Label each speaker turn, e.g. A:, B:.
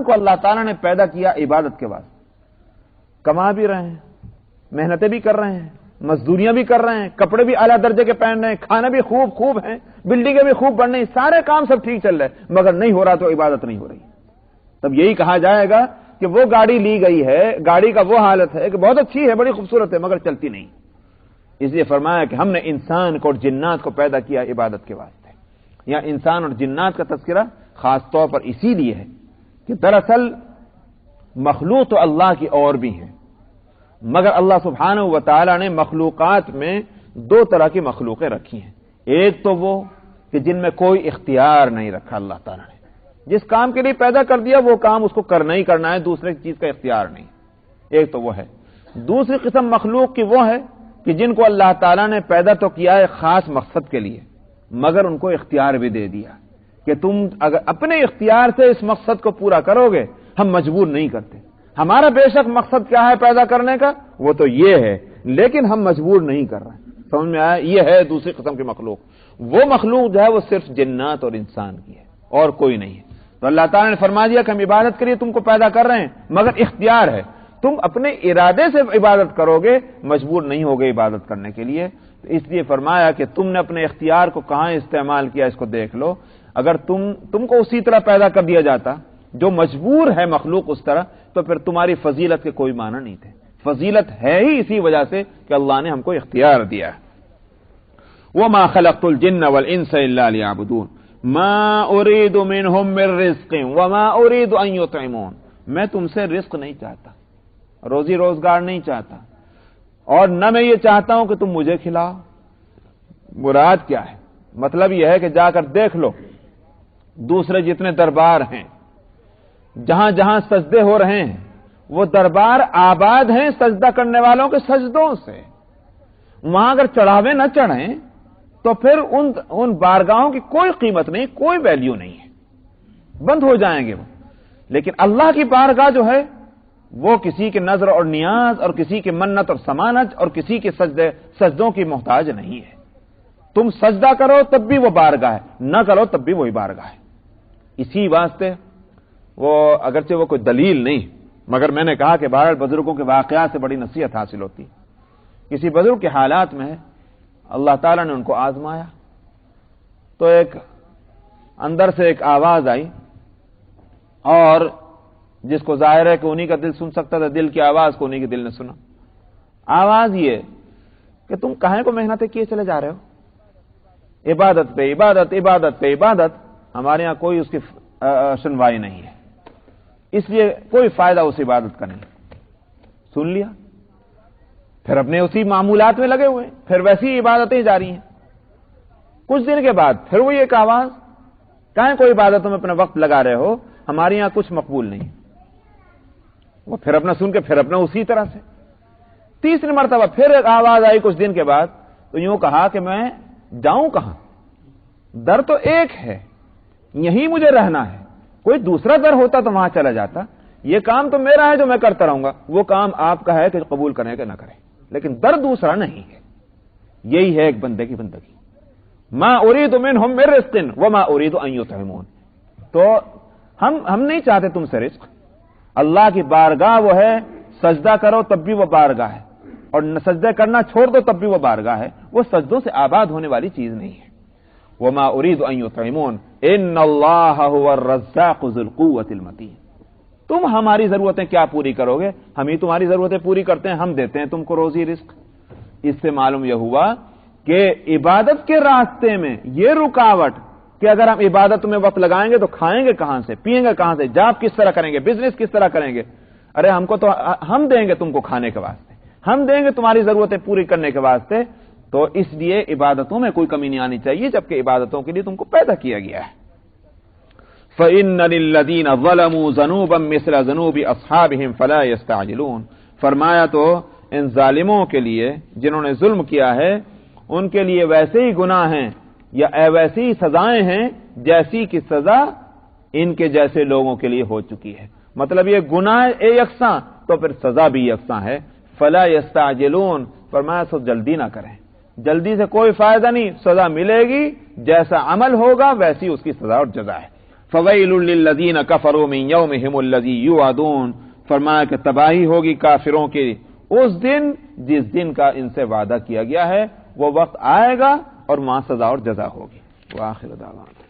A: کو اللہ تعالیٰ نے پیدا کیا عبادت کے واسطے، کما بھی رہے ہیں، محنتیں بھی کر رہے ہیں، مزدوریاں بھی کر رہے ہیں، کپڑے بھی اعلیٰ درجے کے پہن رہے ہیں، کھانا بھی خوب ہیں، بلڈنگیں بھی خوب بن رہی ہیں، سارے کام سب ٹھیک چل رہے ہیں، مگر نہیں ہو رہا تو عبادت نہیں ہو رہی۔ تب یہی کہا جائے گا کہ وہ گاڑی لی گئی ہے، گاڑی کا وہ حالت ہے کہ بہت اچھی ہے، بڑی خوبصورت ہے، مگر چلتی نہیں۔ اس لیے فرمایا کہ ہم نے انسان کو اور جنات کو پیدا کیا عبادت کے واسطے۔ یہاں انسان اور جنات کا تذکرہ خاص طور پر اسی لیے ہے کہ دراصل مخلوق تو اللہ کی اور بھی ہیں، مگر اللہ سبحانہ و تعالی نے مخلوقات میں دو طرح کی مخلوقیں رکھی ہیں۔ ایک تو وہ کہ جن میں کوئی اختیار نہیں رکھا اللہ تعالی نے، جس کام کے لیے پیدا کر دیا وہ کام اس کو کرنا ہی کرنا ہے، دوسرے چیز کا اختیار نہیں۔ ایک تو وہ ہے۔ دوسری قسم مخلوق کی وہ ہے کہ جن کو اللہ تعالیٰ نے پیدا تو کیا ہے خاص مقصد کے لیے، مگر ان کو اختیار بھی دے دیا کہ تم اگر اپنے اختیار سے اس مقصد کو پورا کرو گے، ہم مجبور نہیں کرتے۔ ہمارا بے شک مقصد کیا ہے پیدا کرنے کا، وہ تو یہ ہے، لیکن ہم مجبور نہیں کر رہے ہیں۔ سمجھ میں آیا؟ یہ ہے دوسری قسم کی مخلوق۔ وہ مخلوق جو ہے وہ صرف جنات اور انسان کی ہے، اور کوئی نہیں ہے۔ تو اللہ تعالیٰ نے فرما دیا کہ ہم عبادت کے لیے تم کو پیدا کر رہے ہیں، مگر اختیار ہے، تم اپنے ارادے سے عبادت کرو گے، مجبور نہیں ہوگے عبادت کرنے کے لیے۔ تو اس لیے فرمایا کہ تم نے اپنے اختیار کو کہاں استعمال کیا، اس کو دیکھ لو۔ اگر تم کو اسی طرح پیدا کر دیا جاتا جو مجبور ہے مخلوق اس طرح، تو پھر تمہاری فضیلت کے کوئی معنی نہیں تھے۔ فضیلت ہے ہی اسی وجہ سے کہ اللہ نے ہم کو اختیار دیا ہے۔ وَمَا خَلَقْتُ الْجِنَّ وَالْإِنسَ إِلَّا لِيَعْبُدُونَ مَا أُرِيدُ مِنْهُمْ مِنْ رِزْقٍ وَمَا أُرِيدُ أَنْ يُطْعِمُونَ، میں تم سے رزق نہیں چاہتا، روزی روزگار نہیں چاہتا، اور نہ میں یہ چاہتا ہوں کہ تم مجھے کھلاؤ۔ مراد کیا ہے؟ مطلب یہ ہے کہ جا کر دیکھ لو دوسرے جتنے دربار ہیں، جہاں جہاں سجدے ہو رہے ہیں، وہ دربار آباد ہیں سجدہ کرنے والوں کے سجدوں سے۔ وہاں اگر چڑھاوے نہ چڑھیں تو پھر ان بارگاہوں کی کوئی قیمت نہیں، کوئی ویلیو نہیں ہے، بند ہو جائیں گے وہ۔ لیکن اللہ کی بارگاہ جو ہے وہ کسی کے نظر اور نیاز اور کسی کے منت اور سمانت اور کسی کے سجدوں کی محتاج نہیں ہے۔ تم سجدہ کرو تب بھی وہ بارگاہ ہے، نہ کرو تب بھی وہی بارگاہ ہے۔ اسی واسطے وہ اگرچہ وہ کوئی دلیل نہیں، مگر میں نے کہا کہ بہرحال بزرگوں کے واقعات سے بڑی نصیحت حاصل ہوتی۔ کسی بزرگ کے حالات میں اللہ تعالیٰ نے ان کو آزمایا، تو اندر سے ایک آواز آئی، اور جس کو ظاہر ہے کہ انہی کا دل سن سکتا تھا، دل کی آواز کو انہی کے دل نے سنا۔ آواز یہ کہ تم کہیں کو محنتیں کیے چلے جا رہے ہو، عبادت پہ عبادت، عبادت پہ عبادت، ہمارے ہاں کوئی اس کی سنوائی نہیں ہے، اس لیے کوئی فائدہ اس عبادت کا نہیں۔ سن لیا، پھر اپنے اسی معمولات میں لگے ہوئے، پھر ویسی عبادتیں جاری ہیں۔ کچھ دن کے بعد پھر وہی ایک آواز، کہیں کوئی عبادتوں میں اپنا وقت لگا رہے ہو، ہمارے یہاں کچھ مقبول نہیں۔ وہ پھر اپنا سن کے پھر اپنا اسی طرح سے۔ تیسری مرتبہ پھر ایک آواز آئی کچھ دن کے بعد، تو یوں کہا کہ میں جاؤں کہاں، در تو ایک ہے، یہیں مجھے رہنا ہے، کوئی دوسرا در ہوتا تو وہاں چلا جاتا، یہ کام تو میرا ہے جو میں کرتا رہوں گا، وہ کام آپ کا ہے کہ قبول کریں کہ نہ کریں، لیکن در دوسرا نہیں ہے۔ یہی ہے ایک بندے کی بندگی۔ ما اريد منهم من رزق وما اريد ان يطعمون، تو ہم نہیں چاہتے تم سے رزق۔ اللہ کی بارگاہ وہ ہے، سجدہ کرو تب بھی وہ بارگاہ ہے، اور سجدہ کرنا چھوڑ دو تب بھی وہ بارگاہ ہے، وہ سجدوں سے آباد ہونے والی چیز نہیں ہے۔ وما اريد ان يطعمون ان اللہ هو الرزاق ذو القوة المتین، تم ہماری ضرورتیں کیا پوری کرو گے، ہم ہی تمہاری ضرورتیں پوری کرتے ہیں، ہم دیتے ہیں تم کو روزی رزق۔ اس سے معلوم یہ ہوا کہ عبادت کے راستے میں یہ رکاوٹ کہ اگر ہم عبادت میں وقت لگائیں گے تو کھائیں گے کہاں سے، پیئیں گے کہاں سے، جاب کس طرح کریں گے، بزنس کس طرح کریں گے، ارے ہم کو تو ہم دیں گے تم کو کھانے کے واسطے، ہم دیں گے تمہاری ضرورتیں پوری کرنے کے واسطے، تو اس لیے عبادتوں میں کوئی کمی نہیں آنی چاہیے، جبکہ عبادتوں کے لیے تم کو پیدا کیا گیا ہے۔ فَإِنَّ لِلَّذِينَ ظَلَمُوا ذَنُوبًا مِثْلَ ذُنُوبِ أَصْحَابِهِمْ فَلَا يَسْتَعْجِلُونَ، فرمایا تو ان ظالموں کے لیے جنہوں نے ظلم کیا ہے، ان کے لیے ویسے ہی گناہ ہیں یا ویسی ہی سزائیں ہیں جیسی کی سزا ان کے جیسے لوگوں کے لیے ہو چکی ہے۔ مطلب یہ گناہ یکساں تو پھر سزا بھی یکساں ہے۔ فلا یستعجلون، فرمایا سو جلدی نہ کریں، جلدی سے کوئی فائدہ نہیں، سزا ملے گی، جیسا عمل ہوگا ویسی اس کی سزا اور جزا ہے۔ فویل للذین کفروا من یومہم الذی یوعدون، فرمایا کہ تباہی ہوگی کافروں کی اس دن جس دن کا ان سے وعدہ کیا گیا ہے، وہ وقت آئے گا اور وہاں سزا اور جزا ہوگی۔ وآخر دعوانا